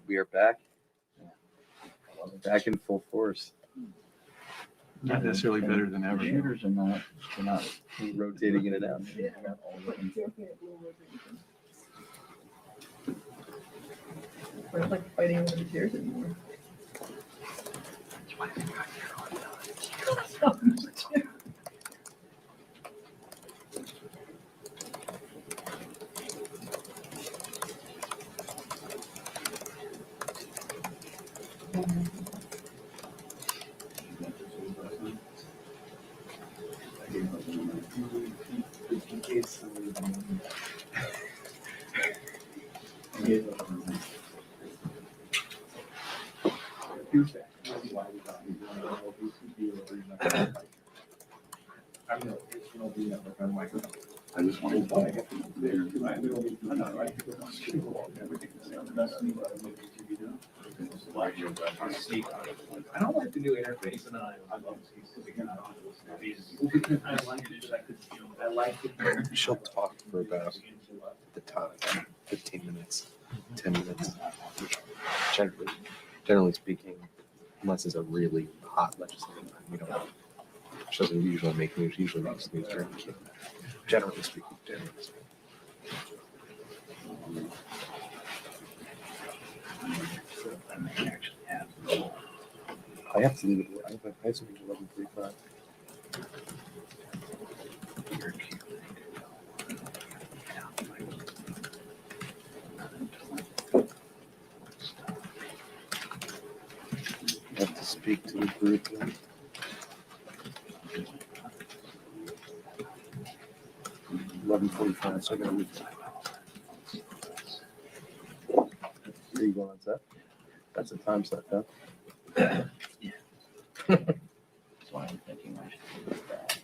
We are back. Back in full force. Not necessarily better than ever. Computers are not Rotating in and out. We're not like fighting over the chairs anymore. I just wanted to. I don't like the new interface, and I love I like it. She'll talk for about the time, 15 minutes, 10 minutes. Generally speaking, unless it's a really hot legislative time, we don't. She doesn't usually make news. Usually makes news during the Q&A. Generally speaking. I have to leave it. I have to leave at 11:45. I have to speak to the group. 11:45. So I gotta leave. Are you going on set? That's a time set, huh? That's why I'm thinking I should do that.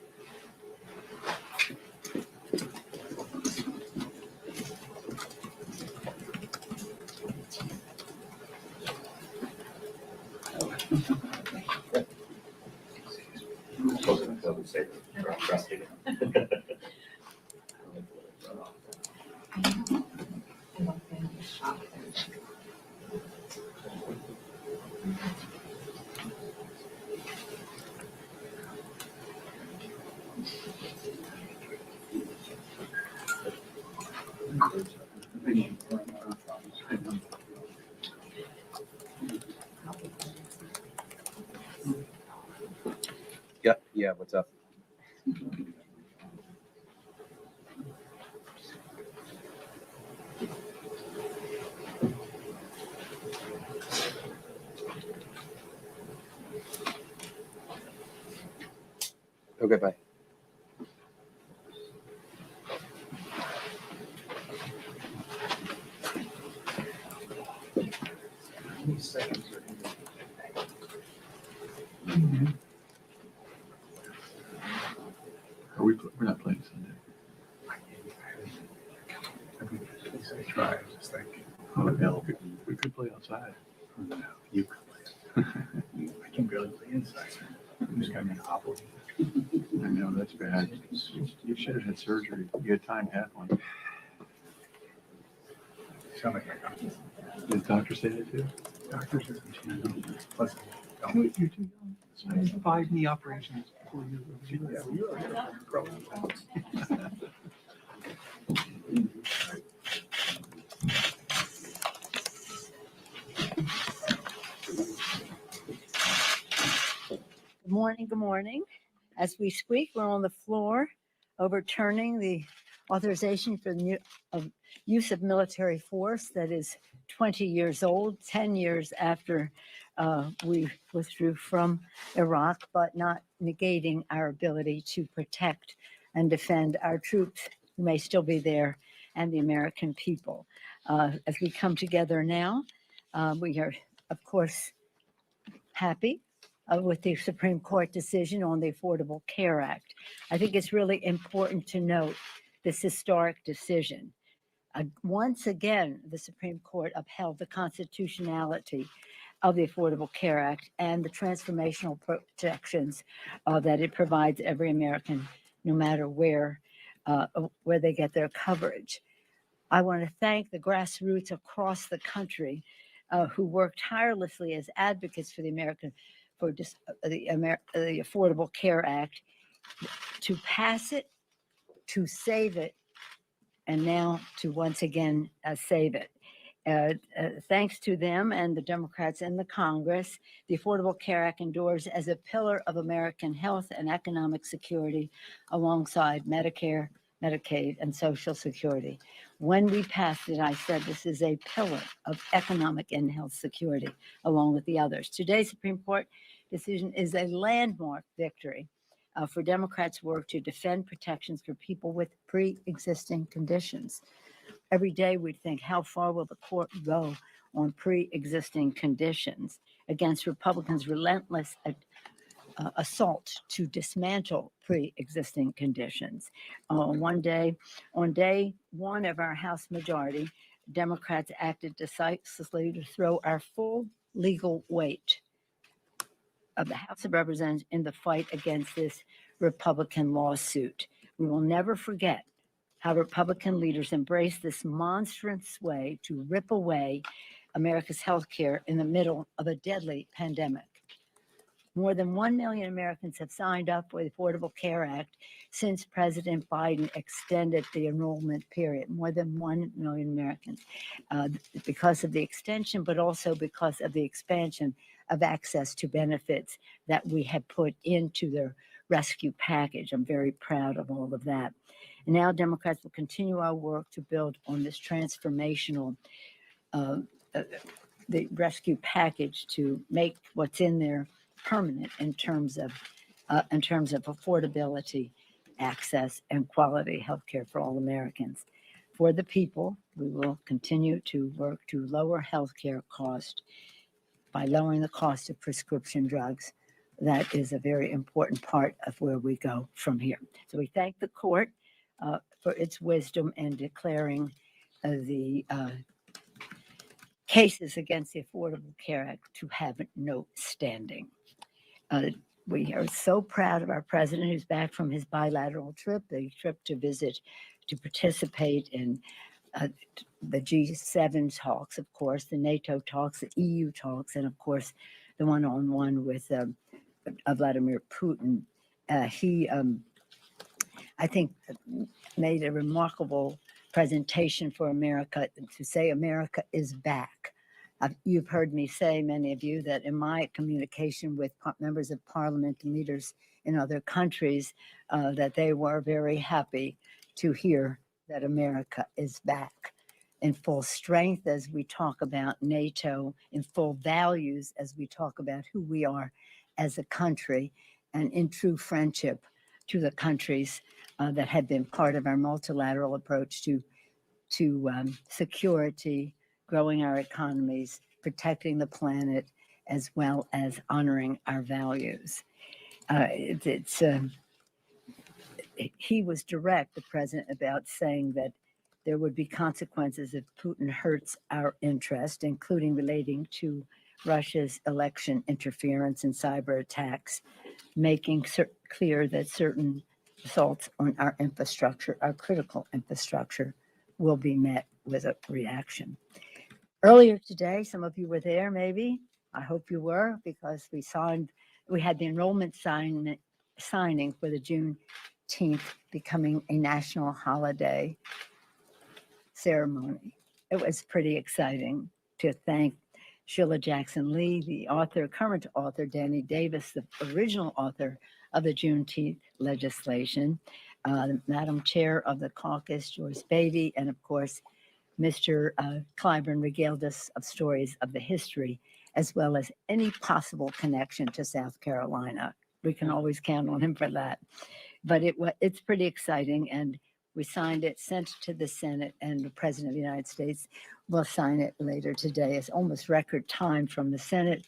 Yeah, what's up? Okay, bye. We're not playing Sunday. I try, just like, Oh, hell, we could play outside. no, you can play. I can barely play inside. I'm just kind of hobbled. I know, that's bad. You should have had surgery. You had time to have one. Sound like I got Did the doctor say that too? doctors. Plus, You're too young. I had 5 knee operations before you. yeah, you are growing. Good morning, good morning. As we speak, we're on the floor overturning the authorization for the use of military force that is 20 years old, 10 years after we withdrew from Iraq, but not negating our ability to protect and defend our troops who may still be there and the American people. As we come together now, we are, of course, happy with the Supreme Court decision on the Affordable Care Act. I think it's really important to note this historic decision. Once again, the Supreme Court upheld the constitutionality of the Affordable Care Act and the transformational protections that it provides every American, no matter where they get their coverage. I want to thank the grassroots across the country who work tirelessly as advocates for the the Affordable Care Act to pass it, to save it, and now to once again save it. Thanks to them and the Democrats in the Congress, the Affordable Care Act endures as a pillar of American health and economic security alongside Medicare, Medicaid, and Social Security. When we passed it, I said this is a pillar of economic and health security along with the others. Today's Supreme Court decision is a landmark victory for Democrats' work to defend protections for people with pre-existing conditions. Every day we think, how far will the court go on pre-existing conditions against Republicans' relentless assault to dismantle pre-existing conditions? On day one of our House majority, Democrats acted decisively to throw our full legal weight of the House of Representatives in the fight against this Republican lawsuit. We will never forget how Republican leaders embraced this monstrous way to rip away America's health care in the middle of a deadly pandemic. More than 1 million Americans have signed up for the Affordable Care Act since President Biden extended the enrollment period. More than 1 million Americans because of the extension, but also because of the expansion of access to benefits that we have put into the rescue package. I'm very proud of all of that. And now Democrats will continue our work to build on this transformational the rescue package to make what's in there permanent in terms of affordability, access, and quality health care for all Americans. For the people, we will continue to work to lower health care costs by lowering the cost of prescription drugs. That is a very important part of where we go from here. So we thank the court for its wisdom in declaring the cases against the Affordable Care Act to have no standing. We are so proud of our president who's back from his bilateral trip, the trip to participate in the G7 talks, of course, the NATO talks, the EU talks, and of course, the one-on-one with Vladimir Putin. He, I think, made a remarkable presentation for America to say America is back. You've heard me say, many of you, that in my communication with members of parliament and leaders in other countries, that they were very happy to hear that America is back in full strength as we talk about NATO, in full values as we talk about who we are as a country, and in true friendship to the countries that have been part of our multilateral approach to security, growing our economies, protecting the planet, as well as honoring our values. He was direct, the president, about saying that there would be consequences if Putin hurts our interest, including relating to Russia's election interference and cyber attacks, making clear that certain assaults on our infrastructure, our critical infrastructure, will be met with a reaction. Earlier today, some of you were there, maybe. I hope you were, because we had the enrollment signing for the Juneteenth becoming a national holiday ceremony. It was pretty exciting to thank Sheila Jackson Lee, the author, current author, Danny Davis, the original author of the Juneteenth legislation, Madam Chair of the caucus, Joyce Beatty, and of course, Mr. Clyburn regaled us of stories of the history, as well as any possible connection to South Carolina. We can always count on him for that. But it's pretty exciting, and we signed it, sent it to the Senate, and the President of the United States will sign it later today. It's almost record time from the Senate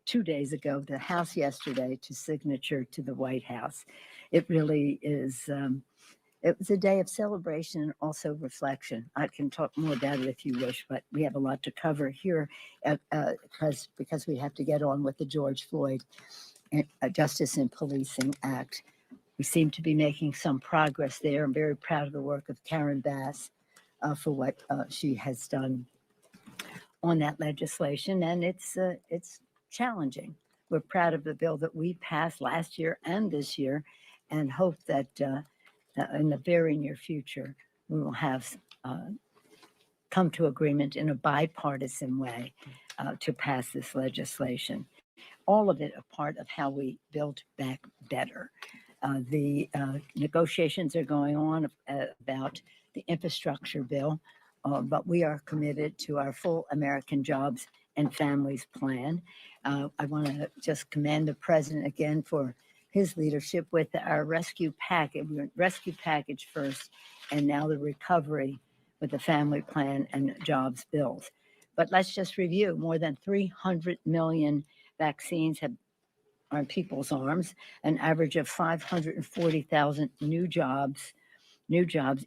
2 days ago, the House yesterday, to signature to the White House. It really is, it was a day of celebration and also reflection. I can talk more about it if you wish, but we have a lot to cover here because we have to get on with the George Floyd Justice and Policing Act. we seem to be making some progress there. I'm very proud of the work of Karen Bass for what she has done on that legislation, and it's challenging. We're proud of the bill that we passed last year and this year, and hope that in the very near future we will have come to agreement in a bipartisan way to pass this legislation. All of it a part of how we build back better. The negotiations are going on about the infrastructure bill, but we are committed to our full American Jobs and Families Plan. I want to just commend the president again for his leadership with our rescue package. We went rescue package first, and now the recovery with the family plan and jobs bills. But let's just review. More than 300 million vaccines are in people's arms, an average of 540,000 new jobs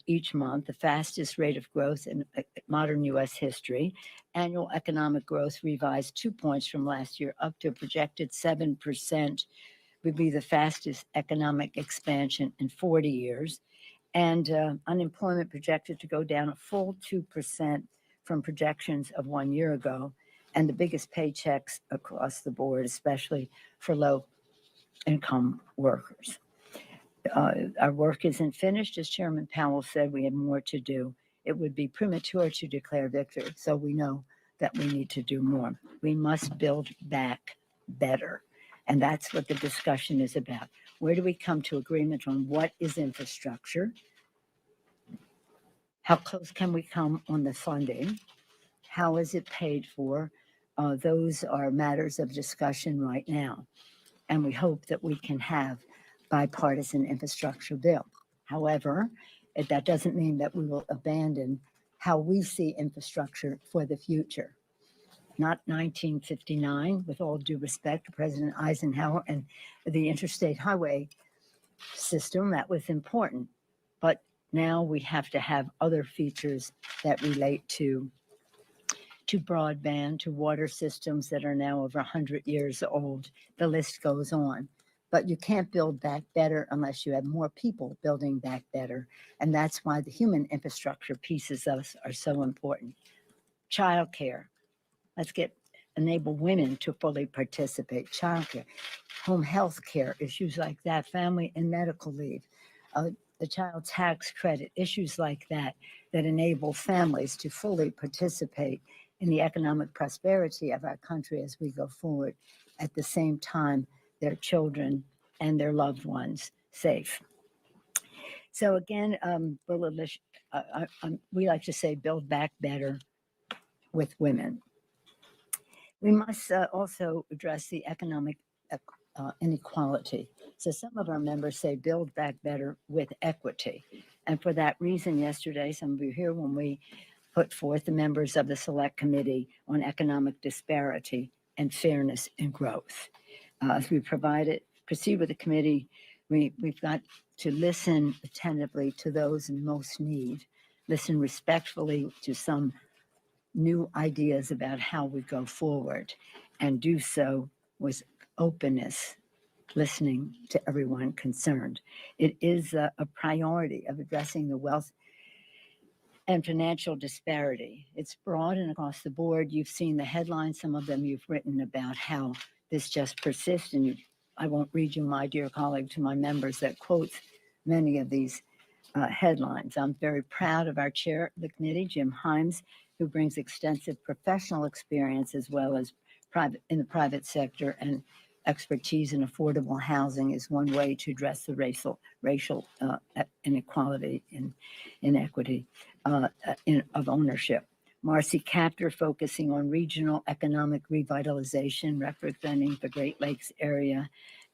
each month, the fastest rate of growth in modern U.S. history. Annual economic growth revised 2 points from last year up to a projected 7%, would be the fastest economic expansion in 40 years. And unemployment projected to go down a full 2% from projections of 1 year ago. And the biggest paychecks across the board, especially for low income workers. Our work isn't finished. As Chairman Powell said, we have more to do. It would be premature to declare victory, so we know that we need to do more. We must build back better, and that's what the discussion is about. Where do we come to agreement on what is infrastructure? How close can we come on the funding? How is it paid for? Those are matters of discussion right now, and we hope that we can have bipartisan infrastructure bill. However, that doesn't mean that we will abandon how we see infrastructure for the future. Not 1959, with all due respect to President Eisenhower and the interstate highway system, that was important. But now we have to have other features that relate to broadband, to water systems that are now over 100 years old. The list goes on. But you can't build back better unless you have more people building back better. And that's why the human infrastructure pieces of us are so important. Childcare. Let's enable women to fully participate. Childcare, home health care, issues like that, family and medical leave, the child tax credit, issues like that enable families to fully participate in the economic prosperity of our country as we go forward. At the same time, their children and their loved ones safe. So again, we like to say build back better with women. We must also address the economic inequality. So some of our members say build back better with equity. And for that reason, yesterday, some of you here when we put forth the members of the Select Committee on Economic Disparity and Fairness and Growth. As we proceed with the committee, we've got to listen attentively to those in most need, listen respectfully to some new ideas about how we go forward, and do so with openness, listening to everyone concerned. It is a priority of addressing the wealth and financial disparity. It's broad and across the board. You've seen the headlines, some of them you've written about how this just persists, and I won't read you, my dear colleague, to my members that quotes many of these headlines. I'm very proud of our chair of the committee, Jim Himes, who brings extensive professional experience as well as in the private sector, and expertise in affordable housing is one way to address the racial inequality and inequity of ownership. Marcy Kaptur, focusing on regional economic revitalization, representing the Great Lakes area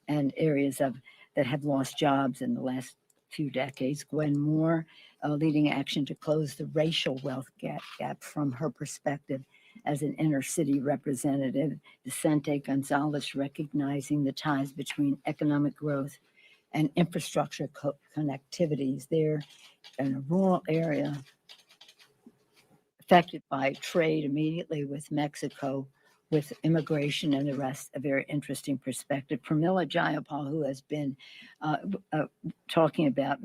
and areas that have lost jobs in the last few decades. Gwen Moore, leading action to close the racial wealth gap from her perspective as an inner city representative. Vicente Gonzalez, recognizing the ties between economic growth and infrastructure connectivities there in a rural area affected by trade immediately with Mexico, with immigration and the rest, a very interesting perspective. Pramila Jayapal, who has been talking about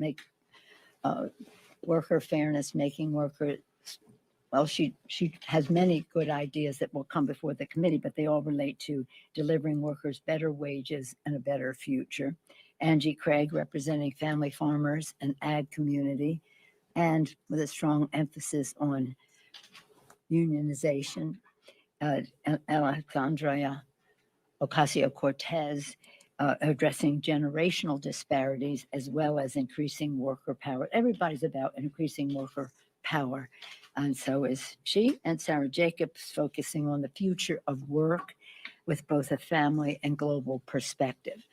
worker fairness, making workers, well, she has many good ideas that will come before the committee, but they all relate to delivering workers better wages and a better future. Angie Craig, representing family farmers and ag community, and with a strong emphasis on unionization. Alexandria Ocasio-Cortez, addressing generational disparities as well as increasing worker power. Everybody's about increasing worker power. And so is she. And Sarah Jacobs, focusing on the future of work with both a family and global perspective.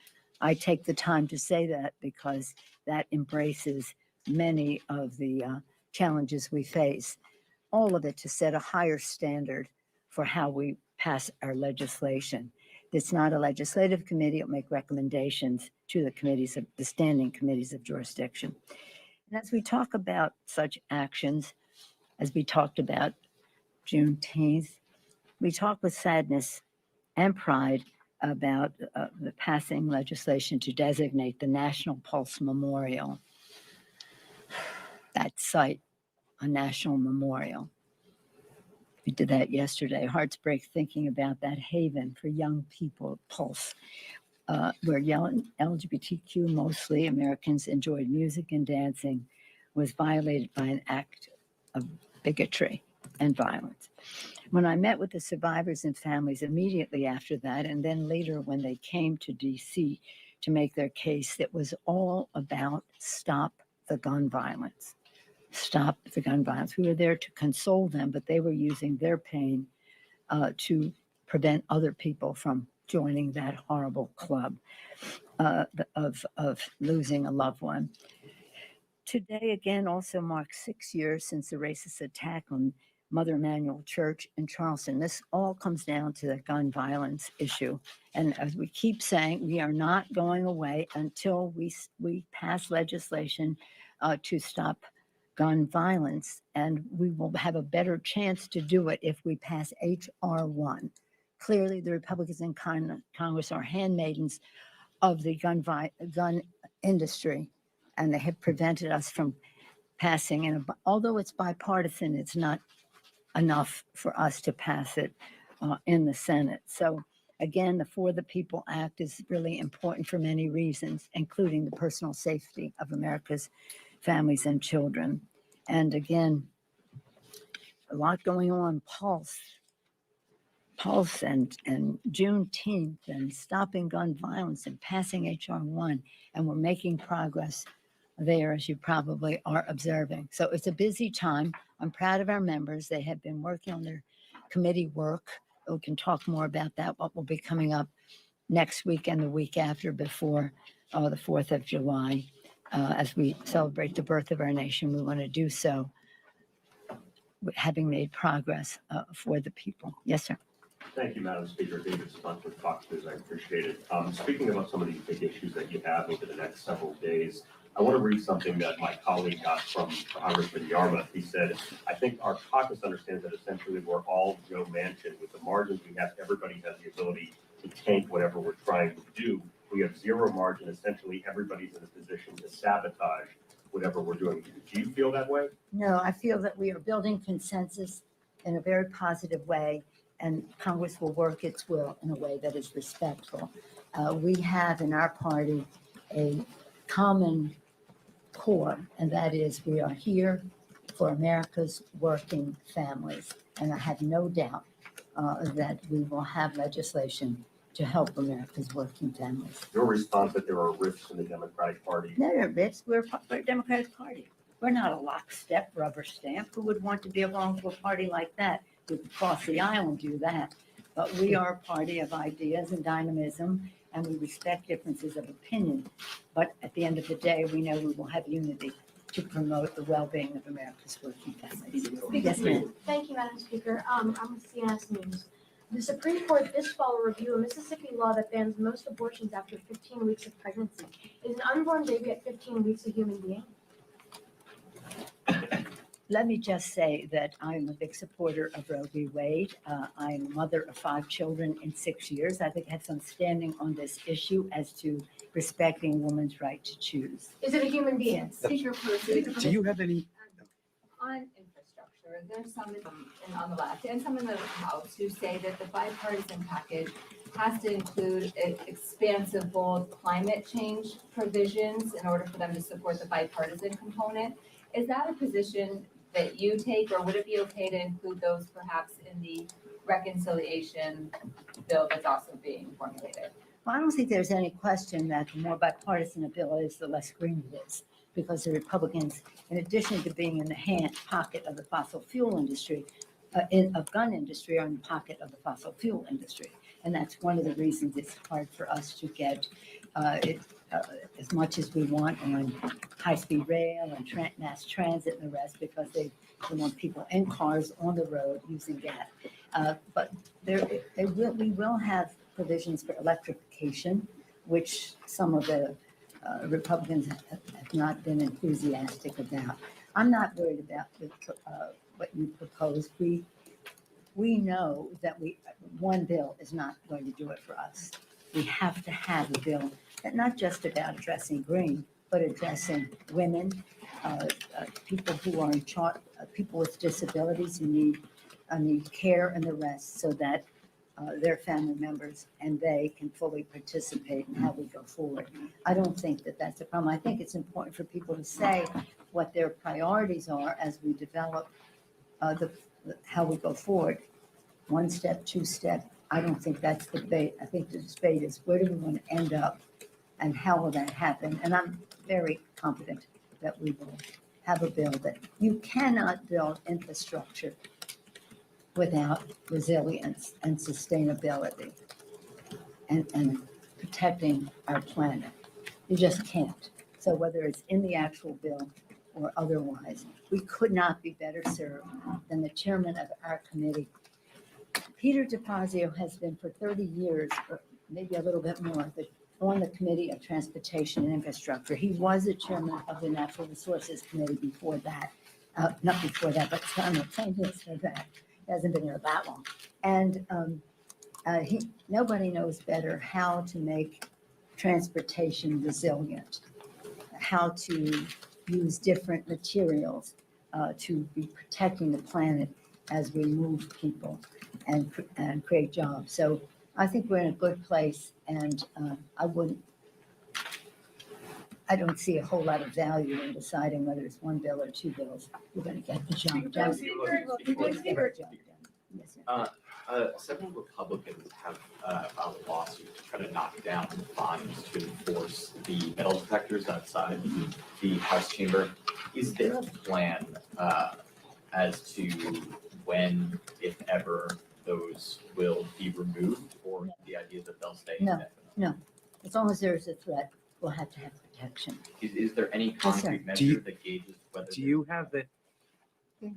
I take the time to say that because that embraces many of the challenges we face, all of it to set a higher standard for how we pass our legislation. It's not a legislative committee. It'll make recommendations to the standing committees of jurisdiction. And as we talk about such actions, as we talked about Juneteenth, we talk with sadness and pride about the passing legislation to designate the National Pulse Memorial, that site, a national memorial. We did that yesterday. Hearts break thinking about that haven for young people, Pulse, where young LGBTQ, mostly Americans, enjoyed music and dancing, was violated by an act of bigotry and violence. When I met with the survivors and families immediately after that, and then later when they came to DC to make their case, it was all about stop the gun violence. Stop the gun violence. We were there to console them, but they were using their pain to prevent other people from joining that horrible club of losing a loved one. Today, again, also marks 6 years since the racist attack on Mother Emanuel Church in Charleston. This all comes down to the gun violence issue. And as we keep saying, we are not going away until we pass legislation to stop gun violence. And we will have a better chance to do it if we pass H.R. 1. Clearly, the Republicans in Congress are handmaidens of the gun industry, and they have prevented us from passing. And although it's bipartisan, it's not enough for us to pass it in the Senate. So again, the For the People Act is really important for many reasons, including the personal safety of America's families and children. And again, a lot going on, Pulse and Juneteenth and stopping gun violence and passing H.R. 1, and we're making progress there, as you probably are observing. So it's a busy time. I'm proud of our members. They have been working on their committee work. We can talk more about that, what will be coming up next week and the week after, before the 4th of July. As we celebrate the birth of our nation, we want to do so having made progress for the people. Yes, sir. Thank you, Madam Speaker. David Stunt with Fox News. I appreciate it. Speaking about some of these big issues that you have over the next several days, I want to read something that my colleague got from Congressman Yarmouth. He said, I think our caucus understands that essentially we're all Joe Manchin. With the margins we have, everybody has the ability to tank whatever we're trying to do. We have zero margin. Essentially, everybody's in a position to sabotage whatever we're doing. Do you feel that way? No, I feel that we are building consensus in a very positive way, and Congress will work its will in a way that is respectful. We have in our party a common core, and that is we are here for America's working families. And I have no doubt that we will have legislation to help America's working families. Your response that there are rifts in the Democratic Party. No, we're a Democratic Party. We're not a lockstep rubber stamp. Who would want to be belong to a party like that? We could cross the aisle and do that. But we are a party of ideas and dynamism, and we respect differences of opinion. But at the end of the day, we know we will have unity to promote the well-being of America's working families. Yes, ma'am. Thank you, Madam Speaker. I'm with CNS News. The Supreme Court this fall will review a Mississippi law that bans most abortions after 15 weeks of pregnancy. Is an unborn baby at 15 weeks a human being? Let me just say that I'm a big supporter of Roe v. Wade. I'm a mother of 5 children in 6 years. I think I have some standing on this issue as to respecting women's right to choose. Is it a human being? Yes. Speaker Pelosi, Do you have any? on infrastructure, there's some on the left and some in the House who say that the bipartisan package has to include expansive, bold climate change provisions in order for them to support the bipartisan component. Is that a position that you take, or would it be okay to include those perhaps in the reconciliation bill that's also being formulated? Well, I don't think there's any question that the more bipartisan a bill is, the less green it is, because the Republicans, in addition to being in the pocket of the fossil fuel industry, of gun industry, are in the pocket of the fossil fuel industry. And that's one of the reasons it's hard for us to get as much as we want on high-speed rail and mass transit and the rest, because they want people in cars on the road using gas. But we will have provisions for electrification, which some of the Republicans have not been enthusiastic about. I'm not worried about what you propose. We know that one bill is not going to do it for us. We have to have a bill that not just about addressing green, but addressing women, people who are in charge, people with disabilities who need care and the rest, so that their family members and they can fully participate in how we go forward. I don't think that that's a problem. I think it's important for people to say what their priorities are as we develop how we go forward. 1 step, 2 step. I don't think that's the debate. I think the debate is where do we want to end up and how will that happen? And I'm very confident that we will have a bill that you cannot build infrastructure without resilience and sustainability and protecting our planet. You just can't. So whether it's in the actual bill or otherwise, we could not be better served than the chairman of our committee. Peter DeFazio has been for 30 years, or maybe a little bit more, on the Committee of Transportation and Infrastructure. He was the chairman of the Natural Resources Committee before that, not before that, but simultaneous to that. He hasn't been here that long. And nobody knows better how to make transportation resilient, how to use different materials to be protecting the planet as we move people and create jobs. So I think we're in a good place, and I don't see a whole lot of value in deciding whether it's 1 bill or 2 bills. We're going to get the job done. We're going to get the job done. Yes, sir. Several Republicans have filed a lawsuit to try to knock down the fines to enforce the metal detectors outside the House chamber. Is there a plan as to when, if ever, those will be removed, or the idea that they'll stay No. indefinitely? No, as long as there's a threat, we'll have to have protection. Is there any sir. concrete Do you- measure that gauges whether? Do you have it? Yeah.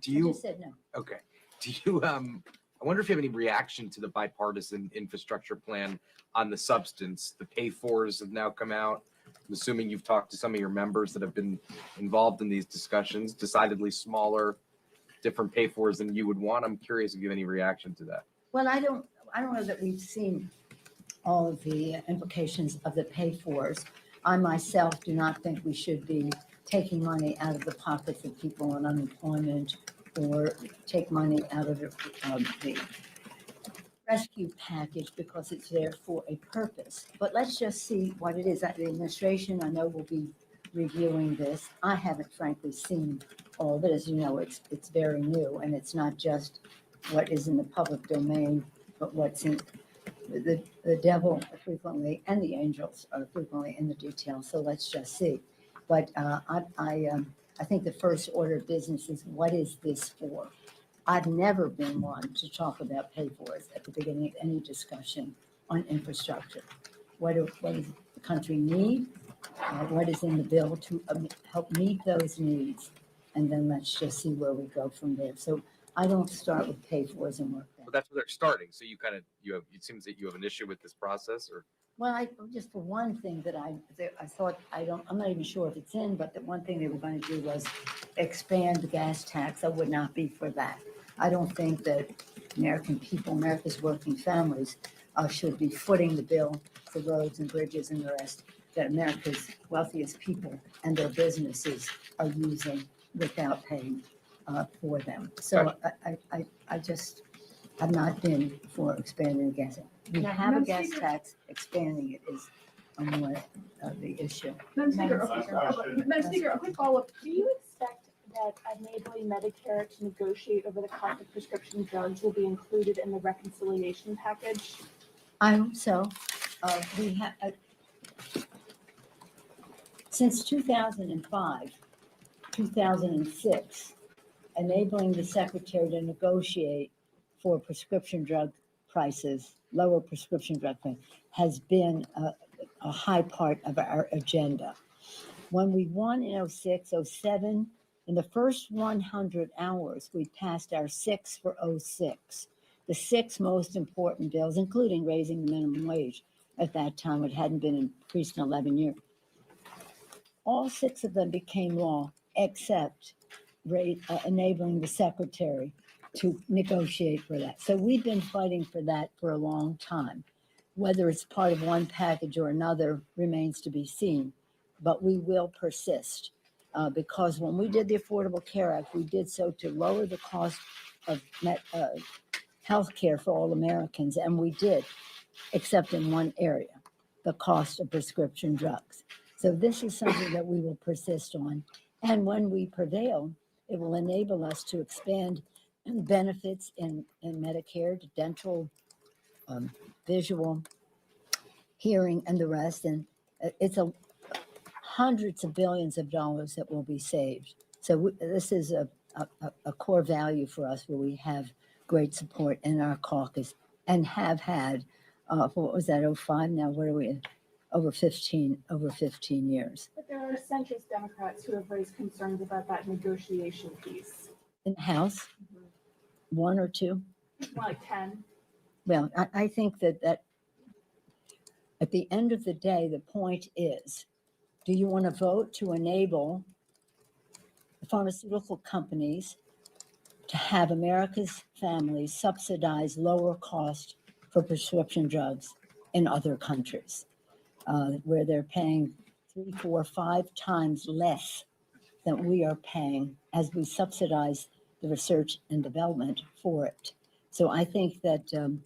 Do I you? just said no. Okay. Do you, I wonder if you have any reaction to the bipartisan infrastructure plan on the substance? The pay-fors have now come out. I'm assuming you've talked to some of your members that have been involved in these discussions, decidedly smaller, different pay-fors than you would want. I'm curious if you have any reaction to that. Well, I don't know that we've seen all of the implications of the pay-fors. I myself do not think we should be taking money out of the pockets of people on unemployment or take money out of the rescue package because it's there for a purpose. But let's just see what it is. The administration, I know, will be reviewing this. I haven't frankly seen all of it. As you know, it's very new, and it's not just what is in the public domain, but what's in the devil frequently and the angels are frequently in the details. So let's just see. But I think the first order of business is, what is this for? I've never been one to talk about pay-fors at the beginning of any discussion on infrastructure. What does the country need? What is in the bill to help meet those needs? And then let's just see where we go from there. So I don't start with pay-fors and work But that. that's where they're starting. So it seems that you have an issue with this process, or? Well, just for one thing that I thought, I'm not even sure if it's in, but the one thing they were going to do was expand the gas tax, I would not be for that. I don't think that American people, America's working families, should be footing the bill for roads and bridges and the rest that America's wealthiest people and their businesses are using without paying for them. So I just have not been for expanding the gas. We have a Madam gas Speaker. tax, expanding it is more the issue. Madam Speaker, Madam Speaker. Madam Speaker, a quick follow-up. Do you expect that enabling Medicare to negotiate over the cost of prescription drugs will be included in the reconciliation package? I hope so. We have, since 2005, 2006, enabling the secretary to negotiate for prescription drug prices, lower prescription drug prices, has been a high part of our agenda. When we won in 06, 07, in the first 100 hours, we passed our 6 for 06. The 6 most important bills, including raising the minimum wage at that time, it hadn't been increased in 11 years. All 6 of them became law, except enabling the secretary to negotiate for that. So we've been fighting for that for a long time. Whether it's part of one package or another remains to be seen, but we will persist because when we did the Affordable Care Act, we did so to lower the cost of health care for all Americans, and we did, except in one area, the cost of prescription drugs. So this is something that we will persist on. And when we prevail, it will enable us to expand benefits in Medicare to dental, visual, hearing, and the rest. And it's hundreds of billions of dollars that will be saved. So this is a core value for us where we have great support in our caucus and have had, what was that, 05? Now, what are we in? Over 15 years. But there are centrist Democrats who have raised concerns about that negotiation piece. In the House, 1 or 2? More like 10. Well, I think that at the end of the day, the point is, do you want to vote to enable the pharmaceutical companies to have America's families subsidize lower cost for prescription drugs in other countries, where they're paying 3, 4, 5 times less than we are paying as we subsidize the research and development for it. So I think that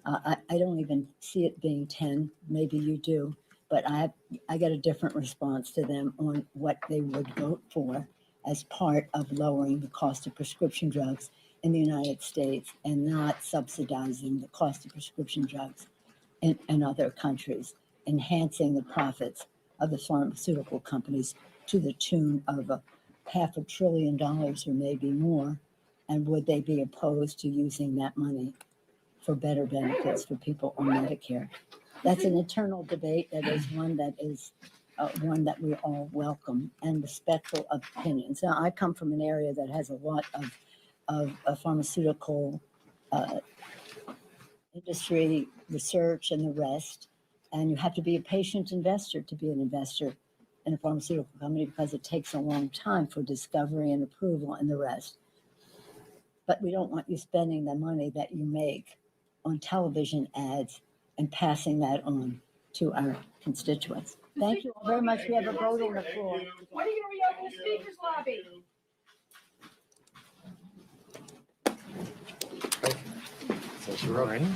I don't even see it being 10, maybe you do, but I get a different response to them on what they would vote for as part of lowering the cost of prescription drugs in the United States and not subsidizing the cost of prescription drugs in other countries, enhancing the profits of the pharmaceutical companies to the tune of $500 billion or maybe more. And would they be opposed to using that money for better benefits for people on Medicare? That's an eternal debate. That is one that we all welcome and respectful of opinions. Now, I come from an area that has a lot of pharmaceutical industry research and the rest. And you have to be a patient investor to be an investor in a pharmaceutical company because it takes a long time for discovery and approval and the rest. But we don't want you spending the money that you make on television ads and passing that on to our constituents. Thank you all very much. We have a vote on the floor. When are you gonna reopen the speaker's lobby? So you're running.